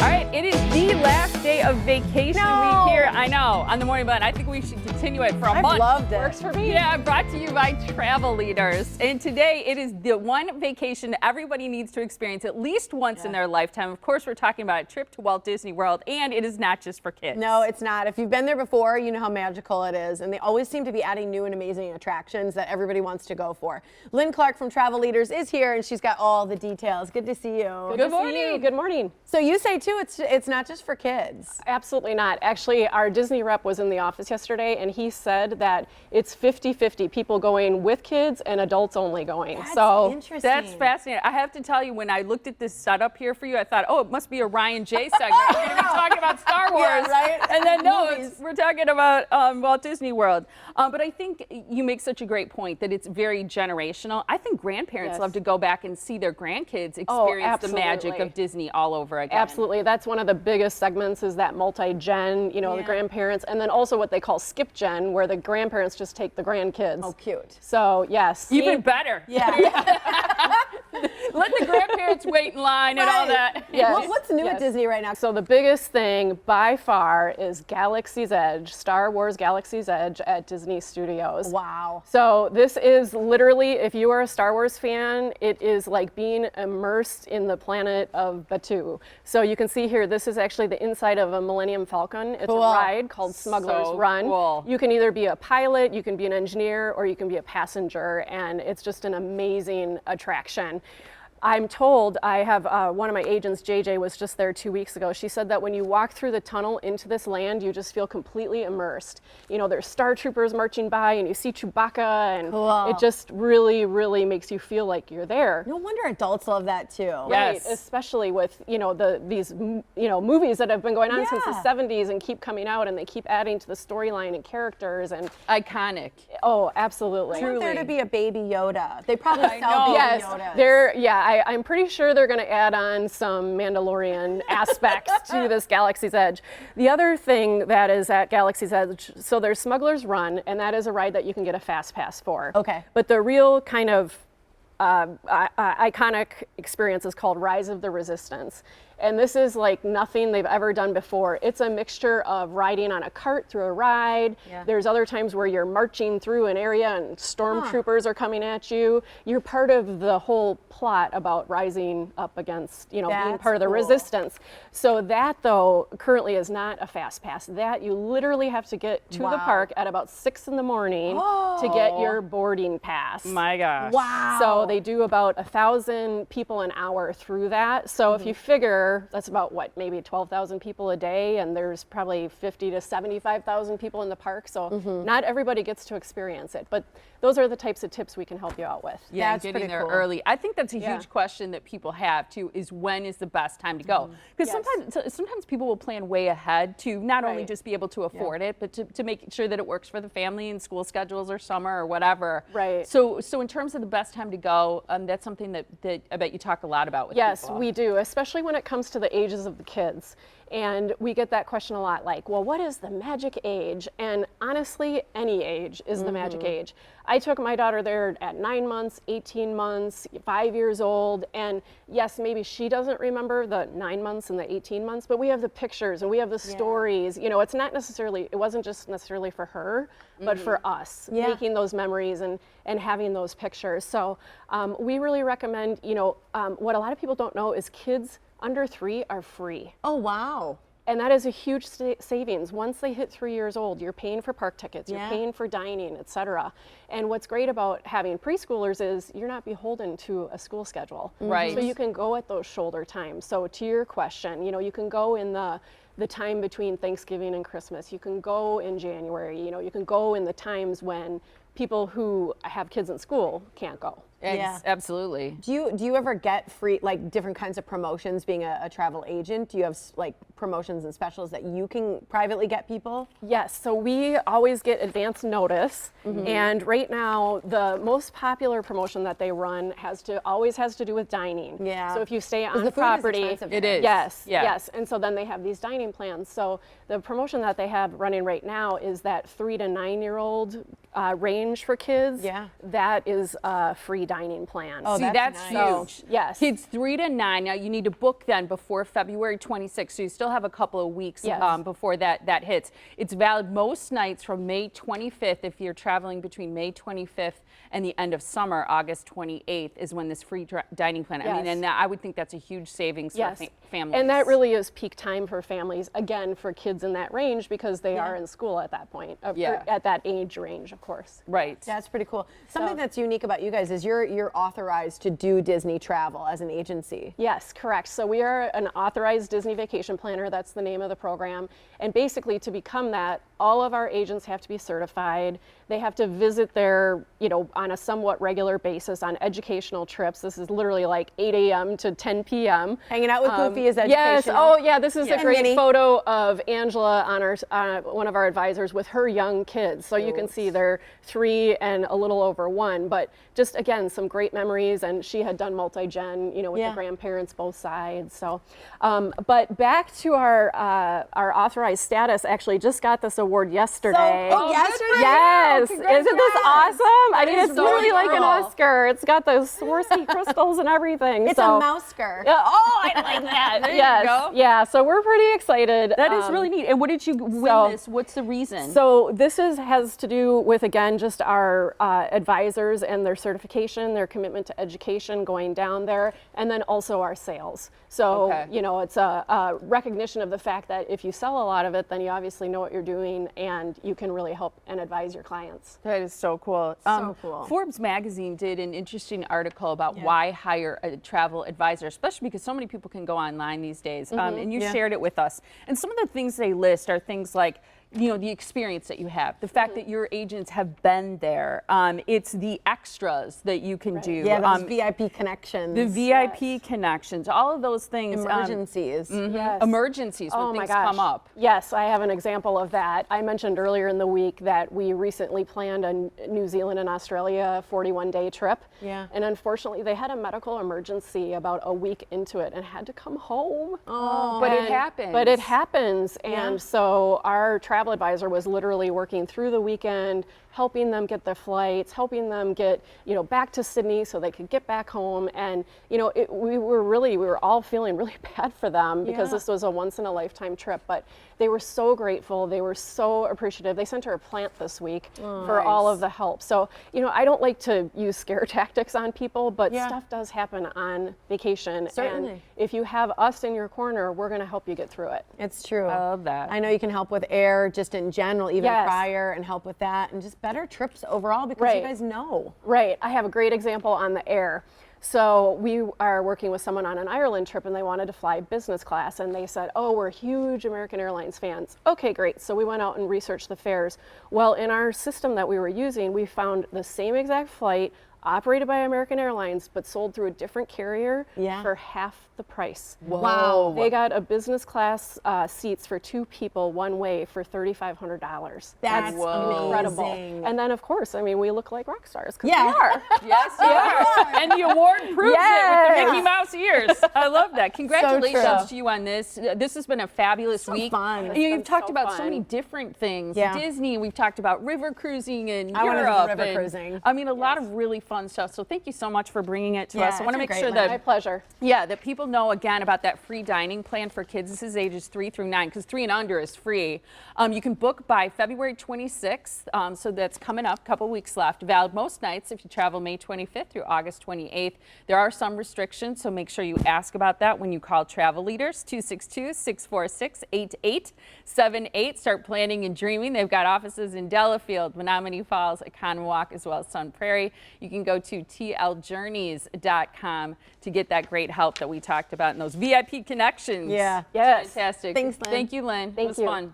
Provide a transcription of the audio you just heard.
All right, it is the last day of vacation week here. I know, on the Morning Blend. I think we should continue it for a month. I loved it. Works for me. Yeah, brought to you by Travel Leaders. And today it is the one vacation everybody needs to experience at least once in their lifetime. Of course, we're talking about a trip to Walt Disney World, and it is not just for kids. No, it's not. If you've been there before, you know how magical it is. And they always seem to be adding new and amazing attractions that everybody wants to go for. Lynn Clark from Travel Leaders is here, and she's got all the details. Good to see you. Good morning. Good morning. So you say, too, it's not just for kids. Absolutely not. Actually, our Disney rep was in the office yesterday, and he said that it's 50-50 people going with kids and adults only going. That's interesting. That's fascinating. I have to tell you, when I looked at this setup here for you, I thought, oh, it must be a Ryan J segment. We're going to be talking about Star Wars. Yeah, right? And then, no, we're talking about Walt Disney World. But I think you make such a great point that it's very generational. I think grandparents love to go back and see their grandkids experience the magic of Disney all over again. Absolutely. That's one of the biggest segments, is that multi-gen, you know, the grandparents, and then also what they call skip gen, where the grandparents just take the grandkids. Oh, cute. So, yes. Even better. Yeah. Let the grandparents wait in line and all that. Yes. What's new at Disney right now? So the biggest thing by far is Galaxy's Edge, Star Wars Galaxy's Edge at Disney Studios. Wow. So this is literally, if you are a Star Wars fan, it is like being immersed in the planet of Batuu. So you can see here, this is actually the inside of a Millennium Falcon. It's a ride called Smuggler's Run. Cool. You can either be a pilot, you can be an engineer, or you can be a passenger, and it's just an amazing attraction. I'm told, I have one of my agents, JJ, was just there 2 weeks ago. She said that when you walk through the tunnel into this land, you just feel completely immersed. You know, there's Star Troopers marching by, and you see Chewbacca, and it just really, really makes you feel like you're there. No wonder adults love that too. Right, especially with, you know, these movies that have been going on since the 70s and keep coming out, and they keep adding to the storyline and characters, and iconic. Oh, absolutely. I want there to be a baby Yoda. They probably sell baby Yodas. I'm pretty sure they're going to add on some Mandalorian aspects to this Galaxy's Edge. The other thing that is at Galaxy's Edge, so there's Smuggler's Run, and that is a ride that you can get a fast pass for. Okay. But the real kind of iconic experience is called Rise of the Resistance. And this is like nothing they've ever done before. It's a mixture of riding on a cart through a ride. There's other times where you're marching through an area and stormtroopers are coming at you. You're part of the whole plot about rising up against, you know, being part of the resistance. So that, though, currently is not a fast pass. That you literally have to get to the park at about 6 in the morning to get your boarding pass. My gosh. Wow. So they do about 1,000 people an hour through that. So if you figure that's about what, maybe 12,000 people a day, and there's probably 50 to 75,000 people in the park. So not everybody gets to experience it, but those are the types of tips we can help you out with. Yeah, that's getting there cool. early. I think that's a huge question that people have too, is when is the best time to go? Because sometimes people will plan way ahead to not only just be able to afford it, but to make sure that it works for the family and school schedules or summer or whatever. Right. So in terms of the best time to go, that's something that I bet you talk a lot about with people. Yes, we do, especially when it comes to the ages of the kids. And we get that question a lot, like, well, what is the magic age? And honestly, any age is the magic age. I took my daughter there at 9 months, 18 months, 5 years old, and yes, maybe she doesn't remember the 9 months and the 18 months, but we have the pictures and we have the stories. You know, it wasn't just necessarily for her, but for us, making those memories and having those pictures. So we really recommend, you know, what a lot of people don't know is kids under 3 are free. Oh, wow. And that is a huge savings. Once they hit 3 years old, you're paying for park tickets, you're paying for dining, etc. And what's great about having preschoolers is you're not beholden to a school schedule. Right. So you can go at those shoulder times. So to your question, you know, you can go in the time between Thanksgiving and Christmas. You can go in January. You know, you can go in the times when people who have kids in school can't go. Absolutely. Do you ever get free, like, different kinds of promotions being a travel agent? Do you have like promotions and specials that you can privately get people? Yes, so we always get advance notice, and right now the most popular promotion that they run always has to do with dining. Yeah. So if you stay on the food property, is expensive. It is. Yes, and so then they have these dining plans. So the promotion that they have running right now is that 3 to 9 year old range for kids. Yeah. That is free dining plan. Oh, See, that's nice. huge. Yes. Kids 3 to 9. Now you need to book then before February 26th, so you still have a couple of weeks before that hits. It's valid most nights from May 25th. If you're traveling between May 25th and the end of summer, August 28th is when this free dining plan. I mean, and I would think that's a huge savings for families. And that really is peak time for families, again, for kids in that range, because they are in school at that point, at that age range, of course. Right. That's pretty cool. Something that's unique about you guys is you're authorized to do Disney travel as an agency. Yes, correct. So we are an authorized Disney vacation planner. That's the name of the program. And basically, to become that, all of our agents have to be certified. They have to visit there, on a somewhat regular basis on educational trips. This is literally like 8 a.m. to 10 p.m. Hanging out with Goofy is educational. Yes. Oh, yeah. This is a great Minnie. photo of Angela on one of our advisors with her young kids. So you can see they're 3 and a little over 1. But just, again, some great memories. And she had done multi-gen, with the grandparents both sides. So, but back to our authorized status. Actually, just got this award yesterday. Yesterday? Yes. Isn't this awesome? I mean, it's really like an cool. Oscar. It's got those Swarovski crystals and everything. It's so. a mousker. Oh, I like that. There you yes. go. Yeah. So we're pretty excited. That is really neat. And what did you win this? What's the reason? So this has to do with, again, just our advisors and their certification, their commitment to education going down there, and then also our sales. So, it's a recognition of the fact that if you sell a lot of it, then you obviously know what you're doing and you can really help and advise your clients. That is so cool. So cool. Forbes magazine did an interesting article about why hire a travel advisor, especially because so many people can go online these days. And you shared it with us. And some of the things they list are things like, the experience that you have, the fact that your agents have been there. It's the extras that you can do. Yeah, those VIP connections. The VIP connections, all of those things. Emergencies. Yes. Emergencies when things come up. Yes, I have an example of that. I mentioned earlier in the week that we recently planned a New Zealand and Australia 41-day trip. Yeah. And unfortunately, they had a medical emergency about a week into it and had to come home. Oh. But it happens. But it happens. And so our travel advisor was literally working through the weekend, helping them get their flights, helping them get, back to Sydney so they could get back home. And, we were all feeling really bad for them because this was a once in a lifetime trip, but they were so grateful. They were so appreciative. They sent her a plant this week for all of the help. So, I don't like to use scare tactics on people, but stuff does happen on vacation. Certainly. And if you have us in your corner, we're going to help you get through it. It's true. I love that. I know you can help with air just in general, even prior, and help with that, and just better trips overall because you guys know. Right. I have a great example on the air. So we are working with someone on an Ireland trip and they wanted to fly business class and they said, oh, we're huge American Airlines fans. Okay, great. So we went out and researched the fares. Well, in our system that we were using, we found the same exact flight operated by American Airlines, but sold through a different carrier for half the price. Wow. They got a business class seats for 2 people one way for $3,500. That's incredible. amazing. And then, of course, I mean, we look like rock stars because Yeah. we are. Yes, you are. And the award proves it with the Mickey Mouse ears. I love that. Congratulations to you on this. This has been a fabulous week. Fun. You've talked so about so fun. many different things. Yeah. Disney, we've talked about river cruising in I Europe. wanna do river cruising. I mean, a lot of really fun stuff. So thank you so much for bringing it to us. I want to make sure My that pleasure. that people know again about that free dining plan for kids. This is ages 3 through 9 because 3 and under is free. You can book by February 26th, so that's coming up, a couple weeks left. Valid most nights if you travel May 25th through August 28th. There are some restrictions, so make sure you ask about that when you call Travel Leaders, 262-646-8878. Start planning and dreaming. They've got offices in Delafield, Menominee Falls, Economowoc, as well as Sun Prairie. You can go to tljourneys.com to get that great help that we talked about and those VIP connections. Yeah. Yes. Fantastic. Thanks, Lynn. Thank you, Lynn. Thank It was you. fun.